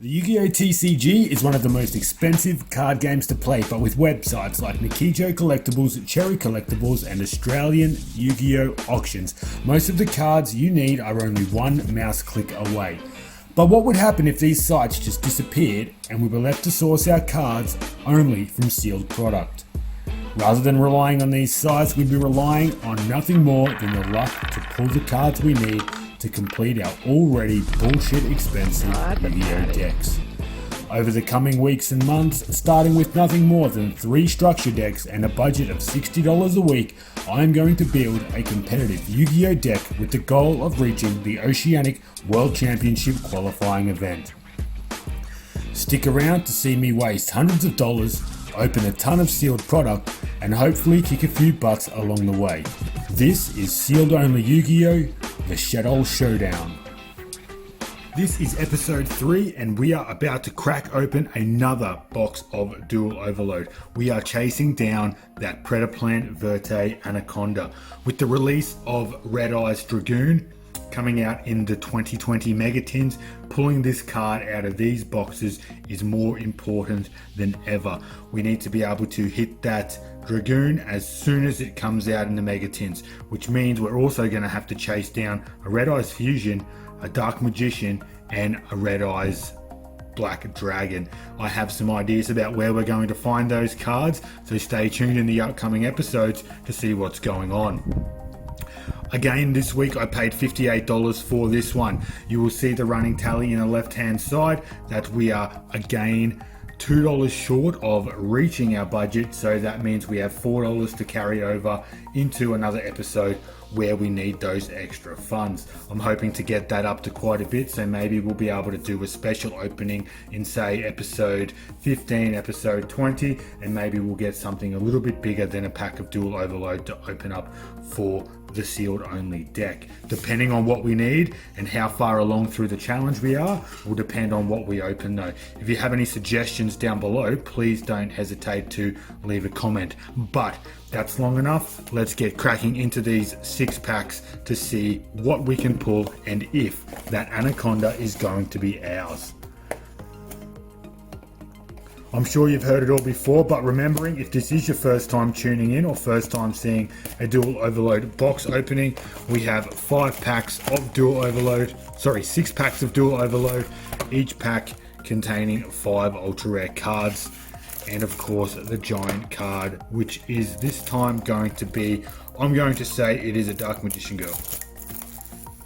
The Yu-Gi-Oh! TCG is one of the most expensive card games to play, but with websites like Nikijo Collectibles, Cherry Collectibles, and Australian Yu-Gi-Oh! Auctions, most of the cards you need are only one mouse click away. But what would happen if these sites just disappeared and we were left to source our cards only from sealed product? Rather than relying on these sites, we'd be relying on nothing more than the luck to pull the cards we need to complete our already bullshit expensive Yu-Gi-Oh! Decks. Over the coming weeks and months, starting with nothing more than 3 structure decks and a budget of $60 a week, I am going to build a competitive Yu-Gi-Oh! Deck with the goal of reaching the Oceanic World Championship qualifying event. Stick around to see me waste hundreds of dollars, open a ton of sealed product, and hopefully kick a few butts along the way. This is Sealed Only Yu-Gi-Oh! The Shaddoll Showdown. This is episode 3 and we are about to crack open another box of Duel Overload. We are chasing down that Predaplant Verte Anaconda with the release of Red Eyes Dragoon coming out in the 2020 Megatins. Pulling this card out of these boxes is more important than ever. We need to be able to hit that Dragoon as soon as it comes out in the Megatins, which means we're also going to have to chase down a Red Eyes Fusion, a Dark Magician, and a Red Eyes Black Dragon. I have some ideas about where we're going to find those cards, so stay tuned in the upcoming episodes to see what's going on. Again, this week I paid $58 for this one. You will see the running tally in the left hand side that we are again $2 short of reaching our budget, so that means we have $4 to carry over into another episode where we need those extra funds. I'm hoping to get that up to quite a bit, so maybe we'll be able to do a special opening in say episode 15, episode 20, and maybe we'll get something a little bit bigger than a pack of Duel Overload to open up for the sealed only deck. Depending on what we need and how far along through the challenge we are will depend on what we open though. If you have any suggestions down below, please don't hesitate to leave a comment. But that's long enough. Let's get cracking into these 6 packs to see what we can pull and if that Anaconda is going to be ours. I'm sure you've heard it all before, but remembering if this is your first time tuning in or first time seeing a Duel Overload box opening, we have 5 packs of Duel Overload, 6 packs of Duel Overload, each pack containing 5 ultra rare cards, and of course the giant card, which is this time going to be, I'm going to say it is a Dark Magician Girl.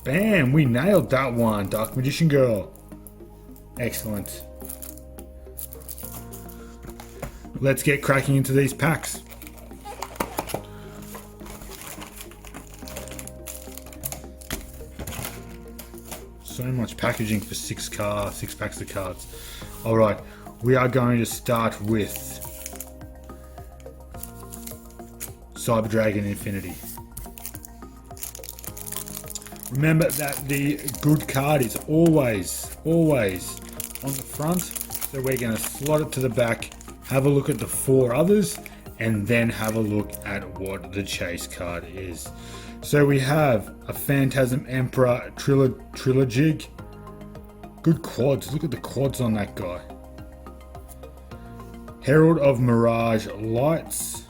Bam, we nailed that one, Dark Magician Girl. Excellent. Let's get cracking into these packs. So much packaging for 6 packs of cards. Alright, we are going to start with Cyber Dragon Infinity. Remember that the good card is always on the front, so we're going to slot it to the back, have a look at the 4 others, and then have a look at what the chase card is. So we have a Phantasm Emperor Trilogig. Good quads, look at the quads on that guy. Herald of Mirage Lights.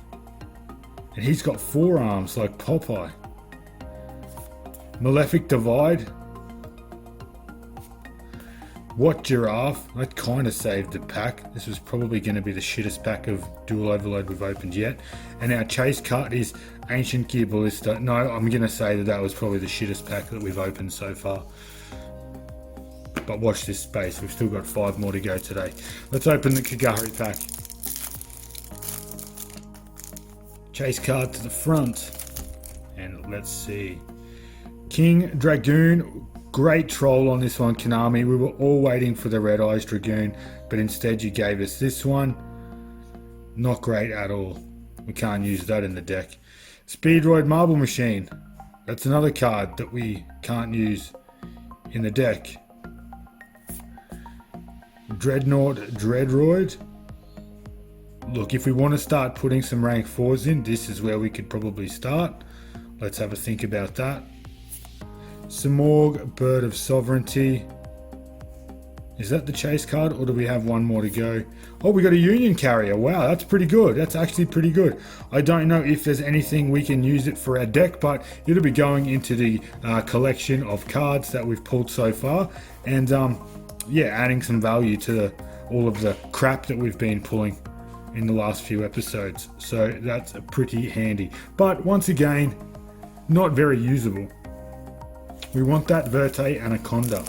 And he's got 4 arms like Popeye. Malefic Divide. What Giraffe? That kind of saved the pack. This was probably going to be the shittest pack of Duel Overload we've opened yet. And our chase card is Ancient Gear Ballista. No, I'm going to say that was probably the shittest pack that we've opened so far. But watch this space. We've still got 5 more to go today. Let's open the Kagari pack. Chase card to the front. And let's see. King Dragoon. Great troll on this one, Konami. We were all waiting for the Red Eyes Dragoon, but instead you gave us this one. Not great at all. We can't use that in the deck. Speedroid Marble Machine. That's another card that we can't use in the deck. Dreadnought Dreadroid. Look, if we want to start putting some rank 4s in, this is where we could probably start. Let's have a think about that. Simorg, Bird of Sovereignty. Is that the chase card, or do we have one more to go? Oh, we got a Union Carrier. Wow, that's pretty good. That's actually pretty good. I don't know if there's anything we can use it for our deck, but it'll be going into the collection of cards that we've pulled so far. And yeah, adding some value to all of the crap that we've been pulling in the last few episodes. So that's pretty handy. But once again, not very usable. We want that Verte Anaconda.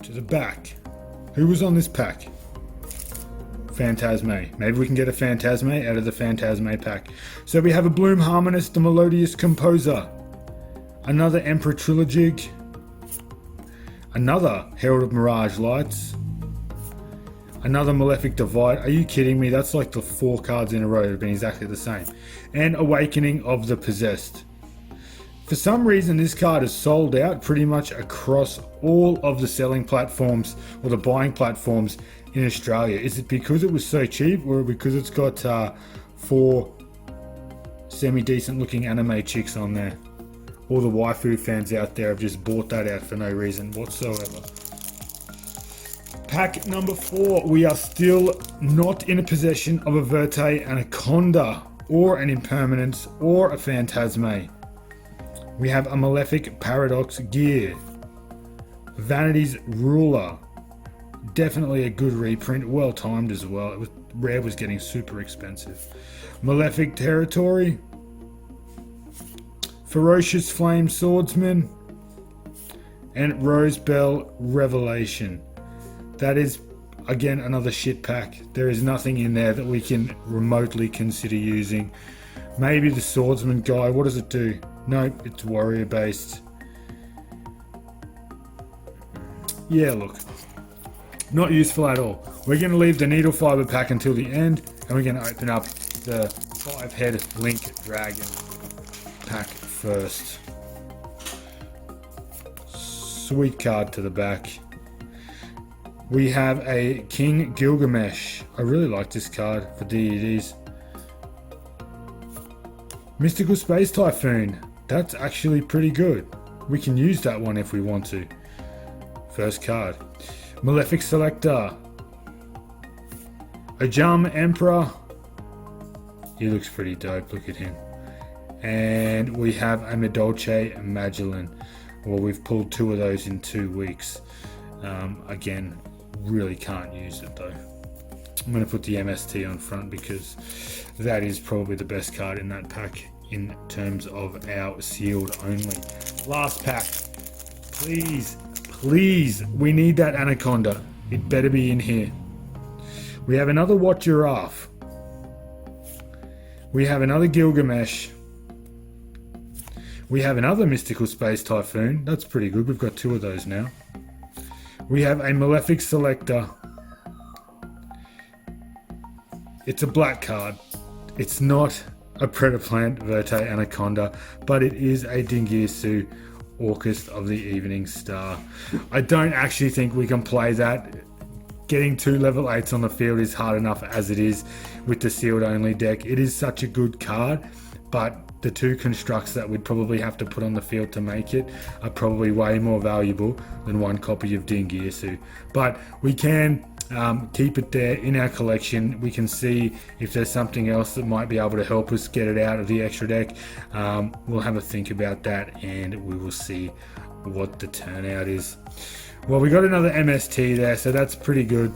To the back. Who was on this pack? Phantasme. Maybe we can get a Phantasme out of the Phantasme pack. So we have a Bloom Harmonist, the Melodious Composer. Another Emperor Trilogig. Another Herald of Mirage Lights. Another Malefic Divide. Are you kidding me? That's like the 4 cards in a row that have been exactly the same. And Awakening of the Possessed. For some reason, this card is sold out pretty much across all of the selling platforms or the buying platforms in Australia. Is it because it was so cheap, or because it's got 4 semi-decent looking anime chicks on there? All the waifu fans out there have just bought that out for no reason whatsoever. Pack number 4. We are still not in a possession of a Verte Anaconda, or an Impermanence, or a Phantasme. We have a Malefic Paradox Gear. Vanity's Ruler. Definitely a good reprint, well timed as well. Rare was getting super expensive. Malefic Territory. Ferocious Flame Swordsman. And Rosebell Revelation. That is, again, another shit pack. There is nothing in there that we can remotely consider using. Maybe the Swordsman guy. What does it do? Nope, it's warrior based. Yeah, look. Not useful at all. We're going to leave the Needle Fiber pack until the end, and we're going to open up the 5-head Link Dragon pack first. Sweet card to the back. We have a King Gilgamesh. I really like this card for DEDs. Mystical Space Typhoon. That's actually pretty good. We can use that one if we want to. First card. Malefic Selector. Ajam Emperor. He looks pretty dope. Look at him. And we have a Medolce Magellan. Well, we've pulled 2 of those in 2 weeks. Again, really can't use it though. I'm going to put the MST on front because that is probably the best card in that pack in terms of our sealed only. Last pack. Please, please, we need that Anaconda. It better be in here. We have another What Giraffe. We have another Gilgamesh. We have another Mystical Space Typhoon. That's pretty good. We've got 2 of those now. We have a Malefic Selector. It's a black card. It's not a Predaplant Verte Anaconda, but it is a Dingirsu Orchest of the Evening Star. I don't actually think we can play that. Getting 2 level 8s on the field is hard enough as it is with the sealed only deck. It is such a good card, but the 2 constructs that we'd probably have to put on the field to make it are probably way more valuable than 1 copy of Dingirsu. But we can keep it there in our collection. We can see if there's something else that might be able to help us get it out of the extra deck. We'll have a think about that, and we will see what the turnout is. Well, we got another MST there, so that's pretty good.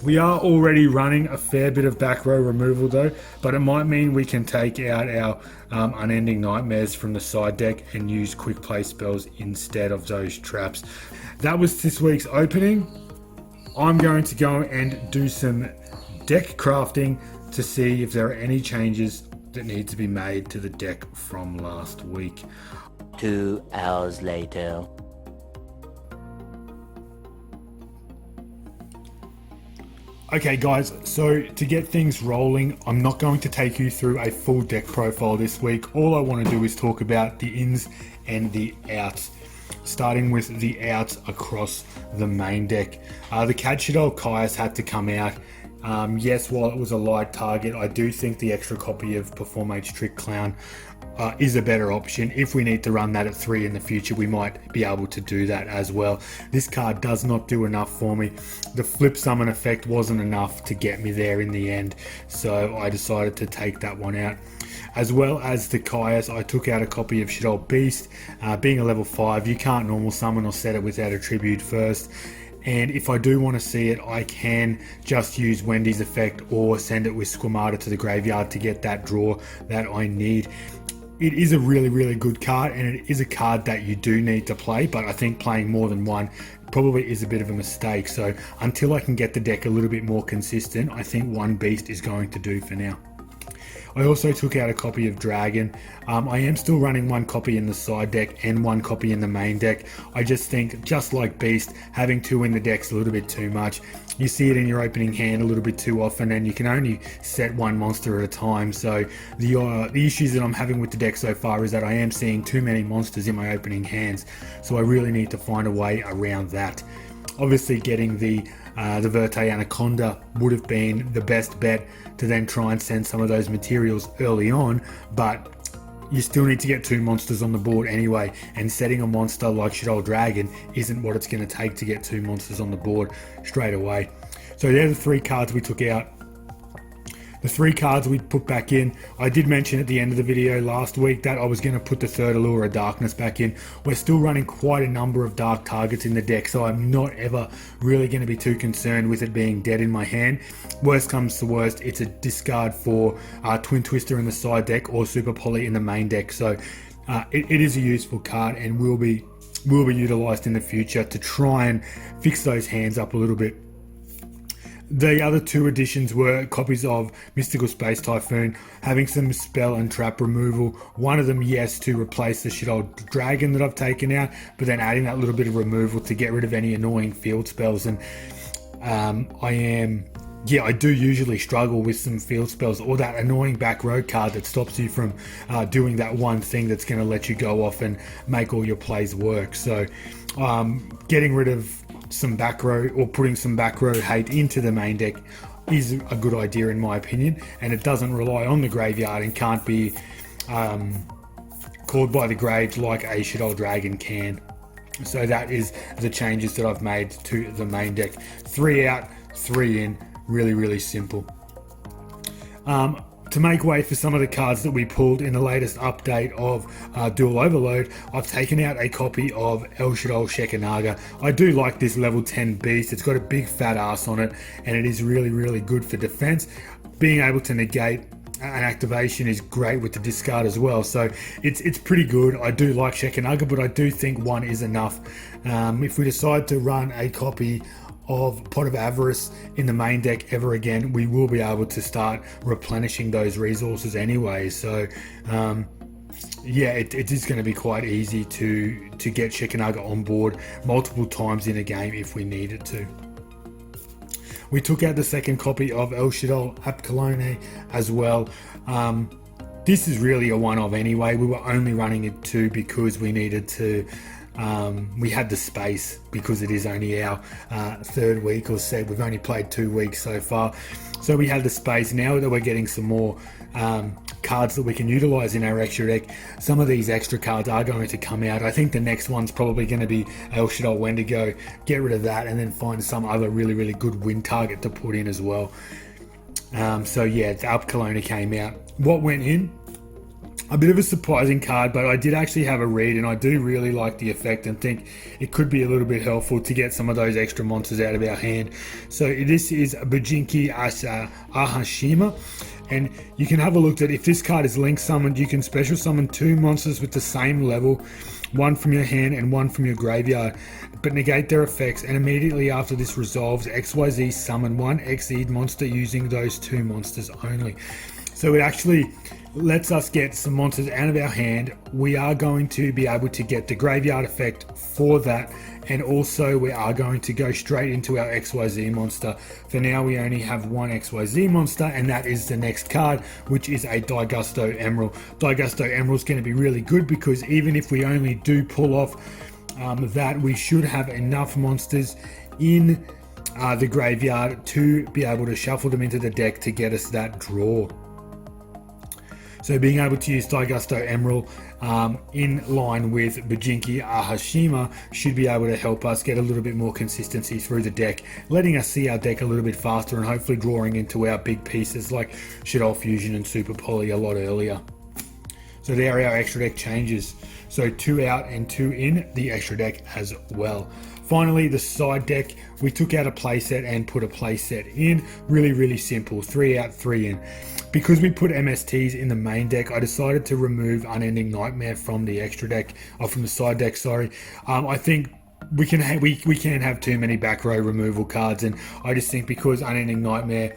We are already running a fair bit of back row removal though, but it might mean we can take out our Unending Nightmares from the side deck and use quick play spells instead of those traps. That was this week's opening. I'm going to go and do some deck crafting to see if there are any changes that need to be made to the deck from last week. 2 hours later. Okay guys, so to get things rolling, I'm not going to take you through a full deck profile this week. All I want to do is talk about the ins and the outs, starting with the outs across the main deck. The Shaddoll Kaias had to come out. Yes, while it was a light target, I do think the extra copy of Performage Trick Clown is a better option. If we need to run that at 3 in the future, we might be able to do that as well. This card does not do enough for me. The flip summon effect wasn't enough to get me there in the end, so I decided to take that one out. As well as the Caius, I took out a copy of Shaddoll Beast. Being a level 5, you can't normal summon or set it without a tribute first. And if I do want to see it, I can just use Wendy's effect or send it with Squamata to the graveyard to get that draw that I need. It is a really good card, and it is a card that you do need to play, but I think playing more than one probably is a bit of a mistake. So until I can get the deck a little bit more consistent, I think one Beast is going to do for now. I also took out a copy of Dragon. I am still running one copy in the side deck and one copy in the main deck. I just think, just like Beast, having 2 in the deck's a little bit too much. You see it in your opening hand a little bit too often, and you can only set one monster at a time. So the issues that I'm having with the deck so far is that I am seeing too many monsters in my opening hands. So I really need to find a way around that. Obviously, getting the Verte Anaconda would have been the best bet to then try and send some of those materials early on, but you still need to get 2 monsters on the board anyway, and setting a monster like Shaddoll Dragon isn't what it's going to take to get 2 monsters on the board straight away. So they're the 3 cards we took out. The 3 cards we put back in, I did mention at the end of the video last week that I was going to put the 3rd Allure of Darkness back in. We're still running quite a number of dark targets in the deck, so I'm not ever really going to be too concerned with it being dead in my hand. Worst comes to worst, it's a discard for Twin Twister in the side deck or Super Poly in the main deck. So it is a useful card and will be utilised in the future to try and fix those hands up a little bit. The other 2 additions were copies of Mystical Space Typhoon, having some spell and trap removal. One of them, yes, to replace the Shaddoll Dragon that I've taken out, but then adding that little bit of removal to get rid of any annoying field spells. And I do usually struggle with some field spells or that annoying back row card that stops you from doing that one thing that's going to let you go off and make all your plays work. So getting rid of some back row or putting some back row hate into the main deck is a good idea in my opinion, and it doesn't rely on the graveyard and can't be called by the graves like a Shaddoll Dragon can. So that is the changes that I've made to the main deck. 3 out, 3 in, really simple. To make way for some of the cards that we pulled in the latest update of Duel Overload, I've taken out a copy of El Shaddoll Shekanaga. I do like this level 10 beast. It's got a big fat ass on it, and it is really good for defense. Being able to negate an activation is great with the discard as well, so it's pretty good. I do like Shekanaga, but I do think 1 is enough. If we decide to run a copy of Pot of Avarice in the main deck ever again, we will be able to start replenishing those resources anyway. So yeah, it is going to be quite easy to get Shekanaga on board multiple times in a game if we need it to. We took out the 2nd copy of El Shaddoll Apkallone as well. This is really a one-of anyway. We were only running it 2 because we needed to we had the space, because it is only our 3rd week or so. We've only played 2 weeks so far, so we had the space. Now that we're getting some more cards that we can utilize in our extra deck, some of these extra cards are going to come out. I think the next one's probably going to be El Shaddoll Wendigo. Get rid of that and then find some other really good win target to put in as well. So yeah, the Apkallone came out. What went in? A bit of a surprising card, but I did actually have a read, and I do really like the effect and think it could be a little bit helpful to get some of those extra monsters out of our hand. So this is Bujinki Ahashima, and you can have a look at, if this card is link summoned, you can special summon 2 monsters with the same level, 1 from your hand and 1 from your graveyard, but negate their effects, and immediately after this resolves, XYZ summon 1 Xyz monster using those 2 monsters only. So it actually lets us get some monsters out of our hand. We are going to be able to get the graveyard effect for that, and also we are going to go straight into our XYZ monster. For now we only have 1 XYZ monster, and that is the next card, which is a Daigusto Emerald. Daigusto Emerald is going to be really good, because even if we only do pull off that, we should have enough monsters in the graveyard to be able to shuffle them into the deck to get us that draw. So being able to use Daigusto Emerald in line with Bajinki Ahashima should be able to help us get a little bit more consistency through the deck, letting us see our deck a little bit faster and hopefully drawing into our big pieces like Shaddoll Fusion and Super Poly a lot earlier. So there are our extra deck changes. So 2 out and 2 in the extra deck as well. Finally, the side deck, we took out a playset and put a playset in. Really simple, 3 out, 3 in. Because we put MSTs in the main deck, I decided to remove Unending Nightmare from the extra deck, or from the side deck, sorry. I think we can't have too many back row removal cards, and I just think because Unending Nightmare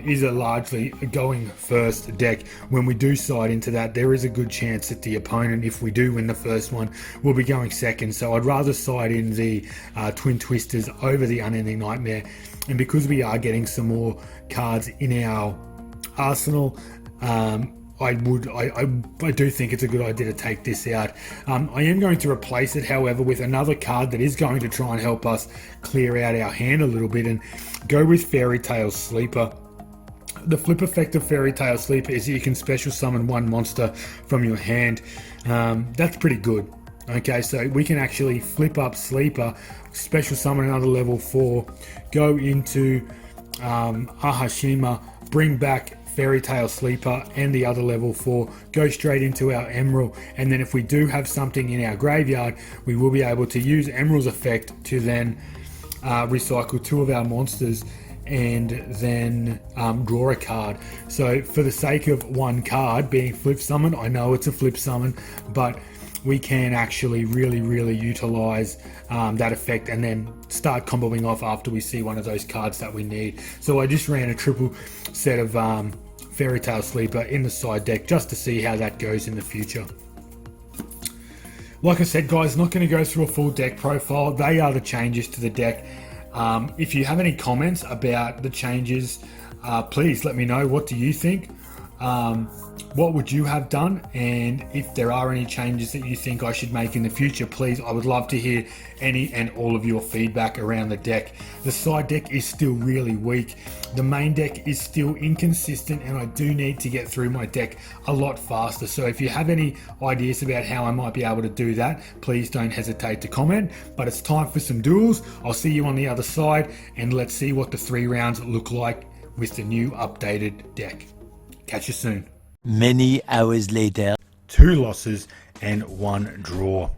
is a largely going first deck, when we do side into that, there is a good chance that the opponent, if we do win the first one, will be going second. So I'd rather side in the Twin Twisters over the Unending Nightmare. And because we are getting some more cards in our arsenal, I do think it's a good idea to take this out. I am going to replace it, however, with another card that is going to try and help us clear out our hand a little bit, and go with Fairy Tale Sleeper. The flip effect of Fairy Tale Sleeper is that you can special summon 1 monster from your hand. That's pretty good. Okay, so we can actually flip up Sleeper, special summon another level 4, go into Ahashima, bring back Fairy Tale Sleeper and the other level 4, go straight into our Emerald, and then if we do have something in our graveyard, we will be able to use Emerald's effect to then recycle 2 of our monsters and then draw a card. So for the sake of 1 card being flip summoned, I know it's a flip summon, but we can actually really utilize that effect and then start comboing off after we see one of those cards that we need. So I just ran a triple set of Fairy Tale Sleeper in the side deck just to see how that goes in the future. Like I said, guys, not going to go through a full deck profile. They are the changes to the deck. If you have any comments about the changes, please let me know. What do you think? What would you have done? And if there are any changes that you think I should make in the future, please, I would love to hear any and all of your feedback around the deck. The side deck is still really weak. The main deck is still inconsistent, and I do need to get through my deck a lot faster. So if you have any ideas about how I might be able to do that, please don't hesitate to comment. But it's time for some duels. I'll see you on the other side, and let's see what the 3 rounds look like with the new updated deck. Catch you soon. Many hours later. 2 losses and 1 draw.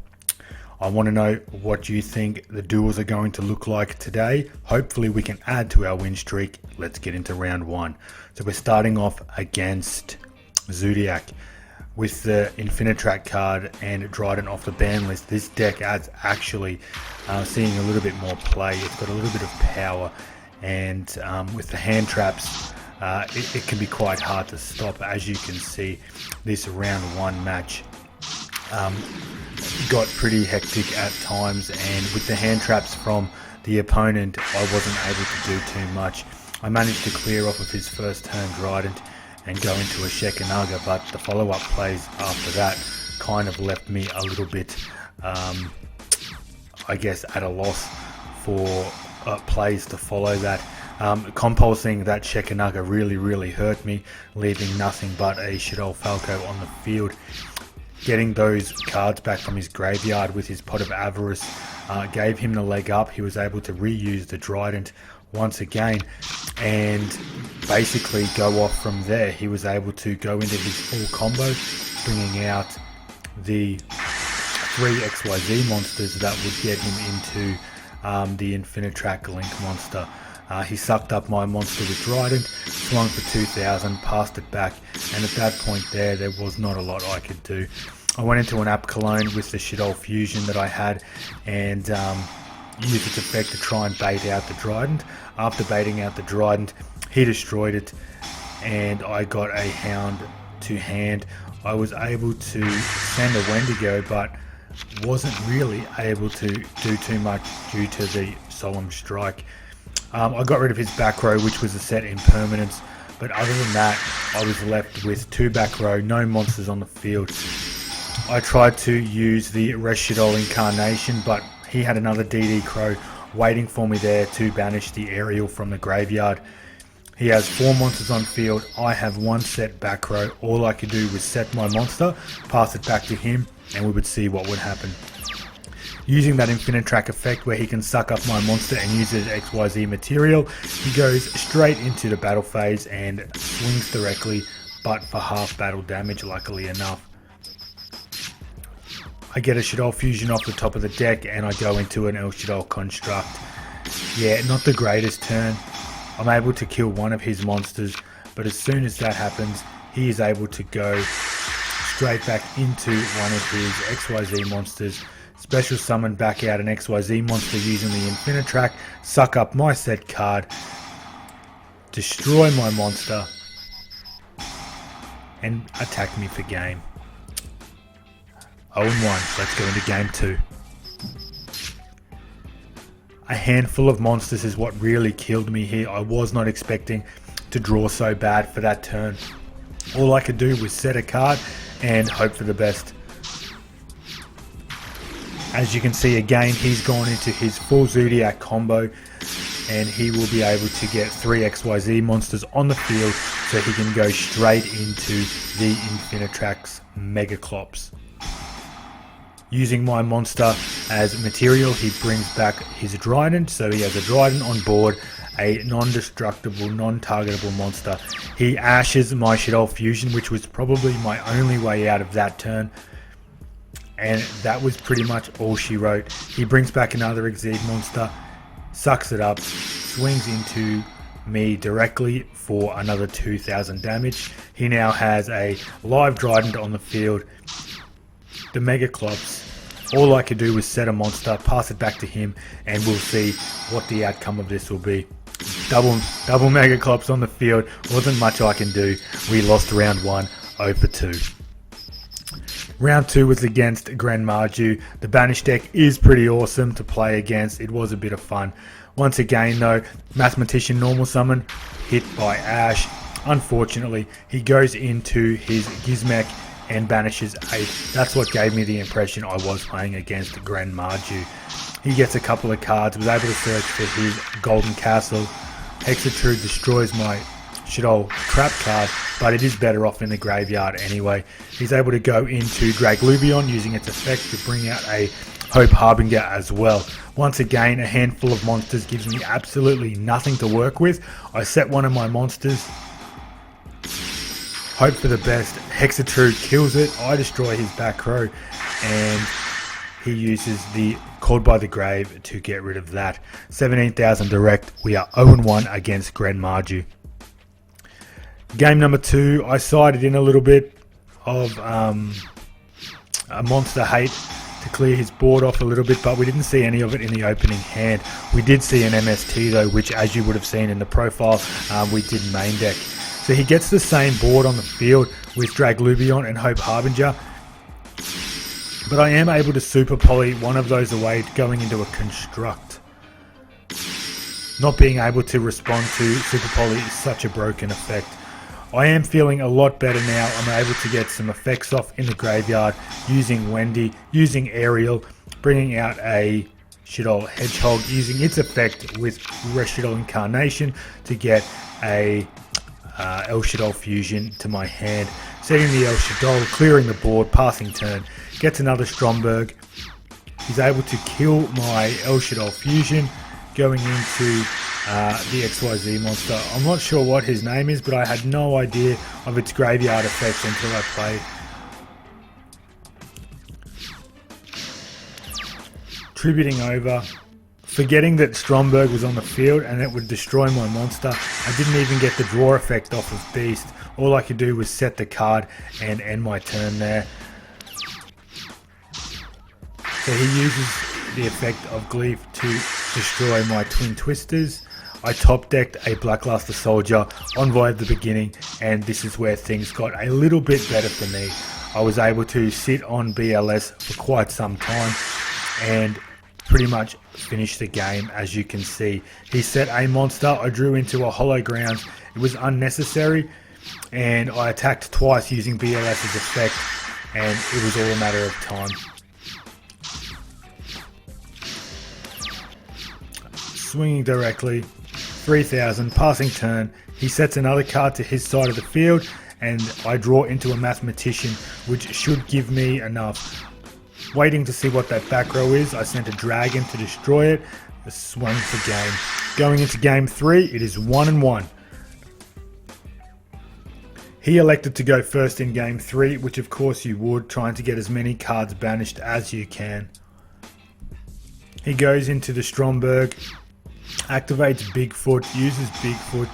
I want to know what you think the duels are going to look like today. Hopefully we can add to our win streak. Let's get into round 1. So we're starting off against Zodiac with the Infinitrack card and Dryden off the ban list. This deck adds actually seeing a little bit more play. It's got a little bit of power, and with the hand traps, it can be quite hard to stop. As you can see, this round 1 match got pretty hectic at times, and with the hand traps from the opponent, I wasn't able to do too much. I managed to clear off of his first turn Trident and go into a Shekinaga, but the follow-up plays after that kind of left me a little bit, I guess, at a loss for plays to follow that. Compulsing that Shekinaga really hurt me, leaving nothing but a Shaddoll Falco on the field. Getting those cards back from his graveyard with his Pot of Avarice gave him the leg up. He was able to reuse the Trident once again and basically go off from there. He was able to go into his full combo, bringing out the 3 XYZ monsters that would get him into the Infinitrack Link monster. He sucked up my monster with Trident, swung for 2,000, passed it back, and at that point there was not a lot I could do. I went into an Apkallone with the Shaddoll Fusion that I had and used its effect to try and bait out the Trident. After baiting out the Trident, he destroyed it, and I got a Hound to hand. I was able to send a Wendigo, but wasn't really able to do too much due to the Solemn Strike. I got rid of his back row, which was a set impermanence, but other than that, I was left with 2 back row, no monsters on the field. I tried to use the Reeshaddoll Incarnation, but he had another DD Crow waiting for me there to banish the Ariel from the graveyard. He has 4 monsters on field. I have 1 set back row. All I could do was set my monster, pass it back to him, and we would see what would happen. Using that infinite track effect where he can suck up my monster and use it as XYZ material, he goes straight into the battle phase and swings directly, but for half battle damage, luckily enough. I get a Shaddoll Fusion off the top of the deck and I go into an Shaddoll Construct. Yeah, not the greatest turn. I'm able to kill one of his monsters, but as soon as that happens, he is able to go straight back into one of his XYZ monsters, special summon back out an XYZ monster using the infinite track, suck up my set card, destroy my monster, and attack me for game. 0-1, let's go into game 2. A handful of monsters is what really killed me here. I was not expecting to draw so bad for that turn. All I could do was set a card and hope for the best. As you can see again, he's gone into his full Zodiac combo and he will be able to get 3 XYZ monsters on the field so he can go straight into the Infinitrax Megaclops. Using my monster as material, he brings back his Dryden, so he has a Dryden on board, a non-destructible, non-targetable monster. He ashes my Shaddoll Fusion, which was probably my only way out of that turn. And that was pretty much all she wrote. He brings back another Exceed monster, sucks it up, swings into me directly for another 2000 damage. He now has a live Dryden on the field. The Megaclops, all I could do was set a monster, pass it back to him, and we'll see what the outcome of this will be. Double Megaclops on the field, wasn't much I can do. We lost round 1, 0-2. Round 2 was against Grand Marju. The Banish deck is pretty awesome to play against. It was a bit of fun. Once again though, Mathematician normal summon, hit by Ash. Unfortunately, he goes into his Gizmek and banishes 8. That's what gave me the impression I was playing against Grand Marju. He gets a couple of cards, was able to search for his Golden Castle. Hexatrude destroys my Shaddoll trap card, but it is better off in the graveyard anyway. He's able to go into Draglubion using its effect to bring out a Hope Harbinger as well. Once again, a handful of monsters gives me absolutely nothing to work with. I set one of my monsters, hope for the best. Hexatrude kills it. I destroy his back row, and he uses the Called by the Grave to get rid of that. 17,000 direct. We are 0-1 against Grand Marju. Game number 2, I sided in a little bit of a monster hate to clear his board off a little bit, but we didn't see any of it in the opening hand. We did see an MST though, which as you would have seen in the profile, we did main deck. So he gets the same board on the field with Draglubion and Hope Harbinger, but I am able to Super Poly one of those away going into a Construct. Not being able to respond to Super Poly is such a broken effect. I am feeling a lot better now. I'm able to get some effects off in the graveyard using Wendi, using Ariel, bringing out a Shaddoll Hedgehog, using its effect with Reeshaddoll Incarnation to get a Shaddoll Fusion to my hand, setting the Shaddoll, clearing the board, passing turn, gets another Stromberg. He's able to kill my Shaddoll Fusion, going into the XYZ monster. I'm not sure what his name is, but I had no idea of its graveyard effects until I played. Tributing over, forgetting that Stromberg was on the field and it would destroy my monster. I didn't even get the draw effect off of Beast. All I could do was set the card and end my turn there. So he uses the effect of Gleef to destroy my Twin Twisters. I top decked a Blackluster Soldier, Envoy at the beginning, and this is where things got a little bit better for me. I was able to sit on BLS for quite some time and pretty much finish the game. As you can see, he set a monster, I drew into a Hollow Grounds. It was unnecessary, and I attacked twice using BLS's effect, and it was all a matter of time. Swinging directly, 3000, passing turn, He sets another card to his side of the field, and I draw into a Mathematician, which should give me enough. Waiting to see what that back row is, I sent a Dragon to destroy it. A swung for game. Going into game 3, it is 1-1. He elected to go first in game 3, which of course you would, trying to get as many cards banished as you can. He goes into the Stromberg, activates Bigfoot, uses Bigfoot,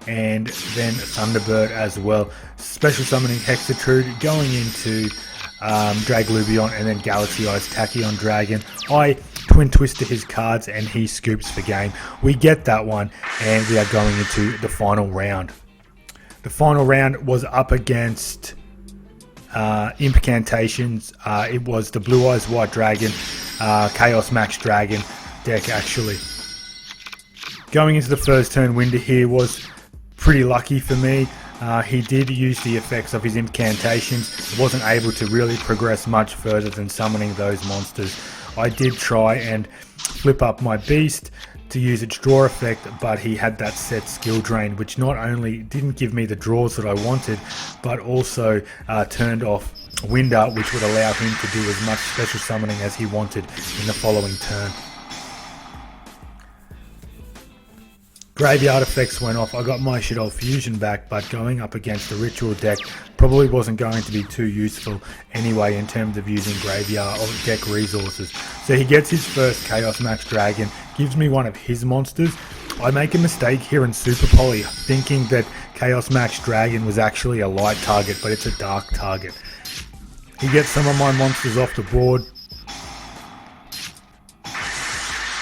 and then Thunderbird as well. Special summoning Hexatrude, going into Draglubion, and then Galaxy Eyes Tachyon Dragon. I twin twist to his cards and he scoops for game. We get that one, and we are going into the final round. The final round was up against Incantations. It was the Blue Eyes White Dragon, Chaos Max Dragon deck actually. Going into the first turn, Winda here was pretty lucky for me. He did use the effects of his incantations. Wasn't able to really progress much further than summoning those monsters. I did try and flip up my beast to use its draw effect, but he had that set skill drain, which not only didn't give me the draws that I wanted, but also turned off Winda, which would allow him to do as much special summoning as he wanted in the following turn. Graveyard effects went off. I got my Shaddoll Fusion back, but going up against the Ritual deck probably wasn't going to be too useful anyway in terms of using graveyard or deck resources. So he gets his first Chaos Max Dragon, gives me one of his monsters. I make a mistake here in Super Poly, thinking that Chaos Max Dragon was actually a light target, but it's a dark target. He gets some of my monsters off the board.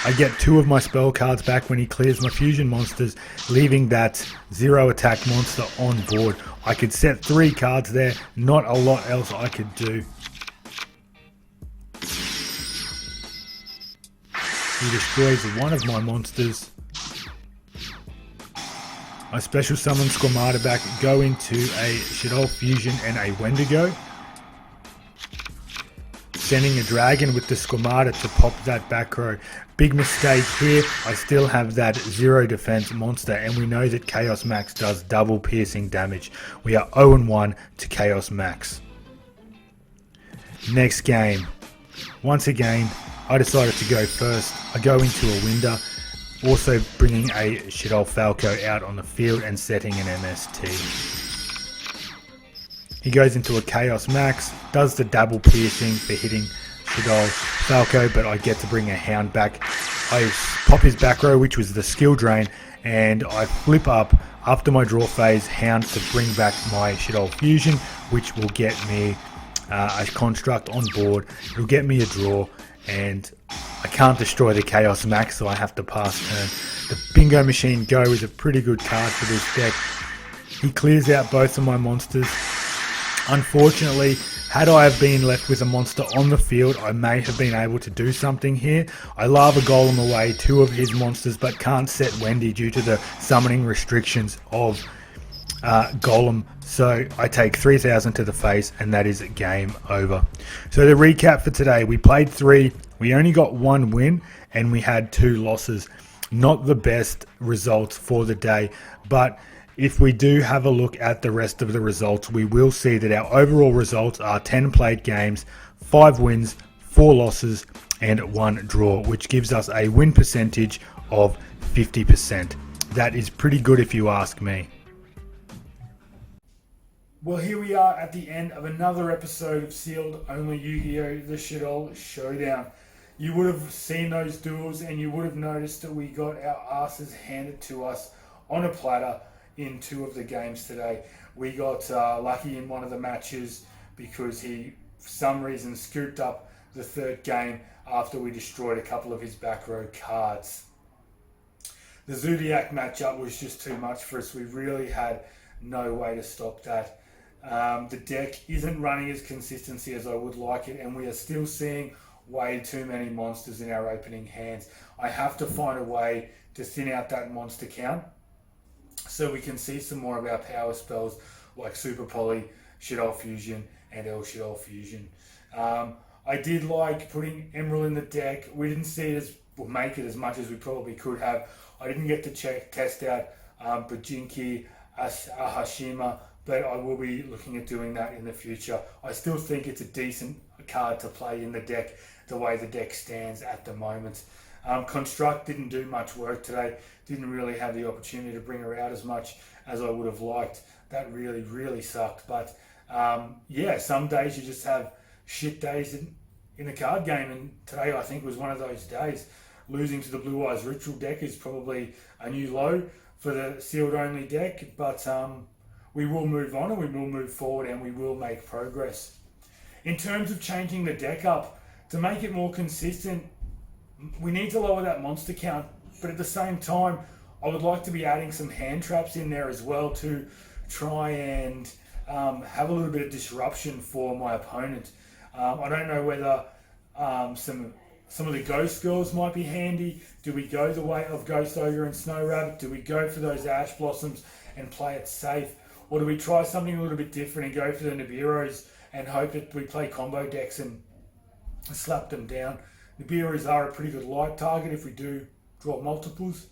I get 2 of my spell cards back when he clears my fusion monsters, leaving that 0 attack monster on board. I could set 3 cards there, not a lot else I could do. He destroys one of my monsters. I special summon Squamata back, go into a Shaddoll Fusion and a Wendigo. Sending a Dragon with the Squamata to pop that back row. Big mistake here, I still have that 0 defense monster, and we know that Chaos Max does double piercing damage. We are 0-1 to Chaos Max. Next game. Once again, I decided to go first. I go into a Winda, also bringing a Shaddoll Falco out on the field and setting an MST. He goes into a Chaos Max, does the double piercing for hitting Shaddoll Falco, but I get to bring a Hound back. I pop his back row, which was the skill drain, and I flip up after my draw phase Hound to bring back my Shaddoll Fusion, which will get me a construct on board. It'll get me a draw, and I can't destroy the Chaos Max, so I have to pass turn. The Bingo Machine Go is a pretty good card for this deck. He clears out both of my monsters. Unfortunately, had I have been left with a monster on the field, I may have been able to do something here. I lava Golem away 2 of his monsters, but can't set Wendy due to the summoning restrictions of Golem. So I take 3,000 to the face, and that is game over. So the recap for today, we played 3, we only got 1 win, and we had 2 losses. Not the best results for the day, but if we do have a look at the rest of the results, we will see that our overall results are 10 played games, 5 wins, 4 losses, and 1 draw, which gives us a win percentage of 50%. That is pretty good if you ask me. Well, here we are at the end of another episode of Sealed Only Yu-Gi-Oh! The Shaddoll Showdown. You would have seen those duels, and you would have noticed that we got our asses handed to us on a platter in 2 of the games today. We got lucky in one of the matches because he, for some reason, scooped up the 3rd game after we destroyed a couple of his back row cards. The Zodiac matchup was just too much for us. We really had no way to stop that. The deck isn't running as consistency as I would like it, and we are still seeing way too many monsters in our opening hands. I have to find a way to thin out that monster count so we can see some more of our power spells like Super Poly, Shaddoll Fusion, and Shaddoll Fusion. I did like putting Emerald in the deck. We didn't see it as, or make it as much as we probably could have. I didn't get to test out Bujinki, Ahashima, but I will be looking at doing that in the future. I still think it's a decent card to play in the deck, the way the deck stands at the moment. Construct didn't do much work today, didn't really have the opportunity to bring her out as much as I would have liked. That really sucked. But yeah, some days you just have shit days in the card game, and today I think was one of those days. Losing to the Blue Eyes Ritual deck is probably a new low for the sealed only deck, but we will move on and we will move forward and we will make progress. In terms of changing the deck up to make it more consistent, we need to lower that monster count, but at the same time I would like to be adding some hand traps in there as well to try and have a little bit of disruption for my opponent. I don't know whether some of the Ghost Girls might be handy. Do we go the way of Ghost Ogre and Snow Rabbit? Do we go for those Ash Blossoms and play it safe? Or do we try something a little bit different and go for the Nibiru's and hope that we play combo decks and slap them down? Nibiru's are a pretty good light target if we do draw multiples.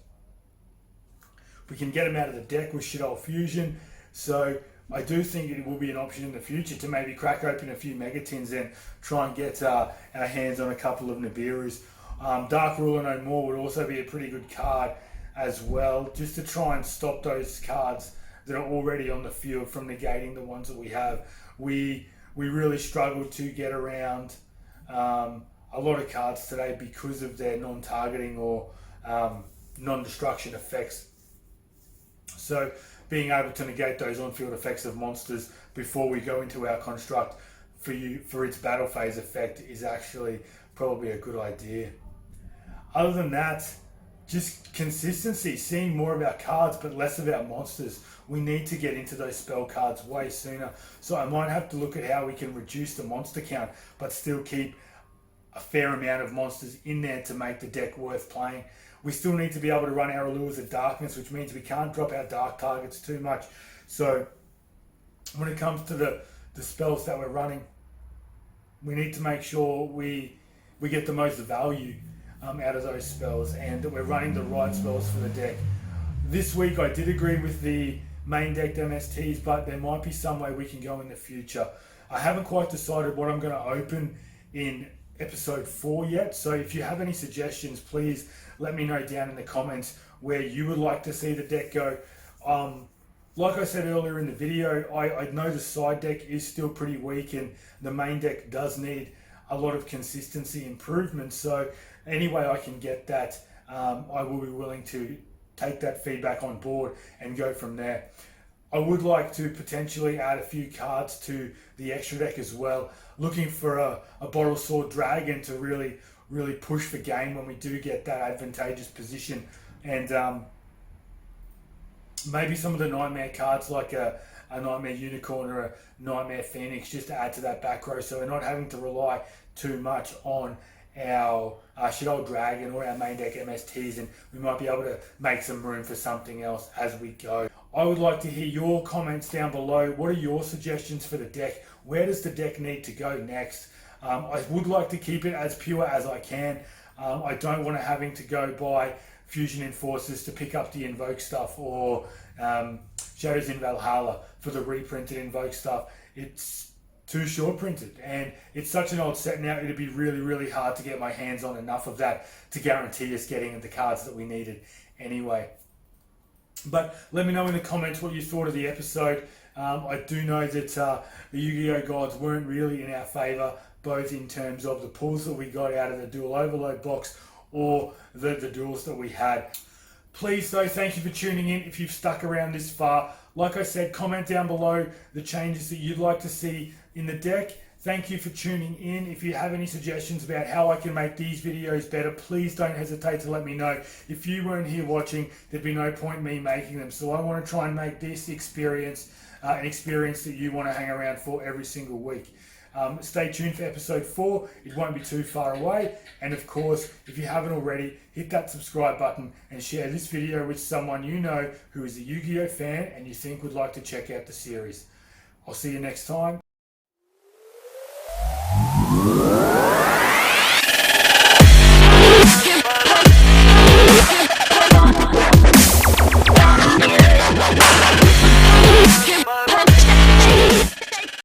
We can get them out of the deck with Shaddoll Fusion. So I do think it will be an option in the future to maybe crack open a few Megatins and try and get our hands on a couple of Nibiru's. Dark Ruler No More would also be a pretty good card as well, just to try and stop those cards that are already on the field from negating the ones that we have. We really struggled to get around a lot of cards today because of their non-targeting or non-destruction effects. So being able to negate those on-field effects of monsters before we go into our construct for its battle phase effect is actually probably a good idea. Other than that, just consistency, seeing more of our cards but less of our monsters. We need to get into those spell cards way sooner. So I might have to look at how we can reduce the monster count but still keep a fair amount of monsters in there to make the deck worth playing. We still need to be able to run our Allures of Darkness, which means we can't drop our dark targets too much. So when it comes to the spells that we're running, we need to make sure we get the most value out of those spells and that we're running the right spells for the deck. This week I did agree with the main deck MSTs, but there might be some way we can go in the future. I haven't quite decided what I'm going to open in episode 4 yet, so if you have any suggestions, please let me know down in the comments where you would like to see the deck go. Like I said earlier in the video, I know the side deck is still pretty weak and the main deck does need a lot of consistency improvement, so any way I can get that, I will be willing to take that feedback on board and go from there. I would like to potentially add a few cards to the extra deck as well, looking for a Bottle Sword Dragon to really push for game when we do get that advantageous position, and maybe some of the Nightmare cards like a Nightmare Unicorn or a Nightmare Phoenix just to add to that back row, so we're not having to rely too much on our Shaddoll Dragon or our main deck MSTs, and we might be able to make some room for something else as we go. I would like to hear your comments down below. What are your suggestions for the deck? Where does the deck need to go next? I would like to keep it as pure as I can. I don't want to having to go buy Fusion Enforcers to pick up the Invoke stuff or Shadows in Valhalla for the reprinted Invoke stuff. It's too short printed and it's such an old set now, it'd be really hard to get my hands on enough of that to guarantee us getting the cards that we needed anyway. But let me know in the comments what you thought of the episode. I do know that the Yu-Gi-Oh gods weren't really in our favour, both in terms of the pulls that we got out of the Duel Overload box or the duels that we had. Please though, thank you for tuning in. If you've stuck around this far, like I said, comment down below the changes that you'd like to see in the deck. Thank you for tuning in. If you have any suggestions about how I can make these videos better, please don't hesitate to let me know. If you weren't here watching, there'd be no point in me making them. So I want to try and make this experience an experience that you want to hang around for every single week. Stay tuned for episode 4. It won't be too far away. And of course, if you haven't already, hit that subscribe button and share this video with someone you know who is a Yu-Gi-Oh fan and you think would like to check out the series. I'll see you next time.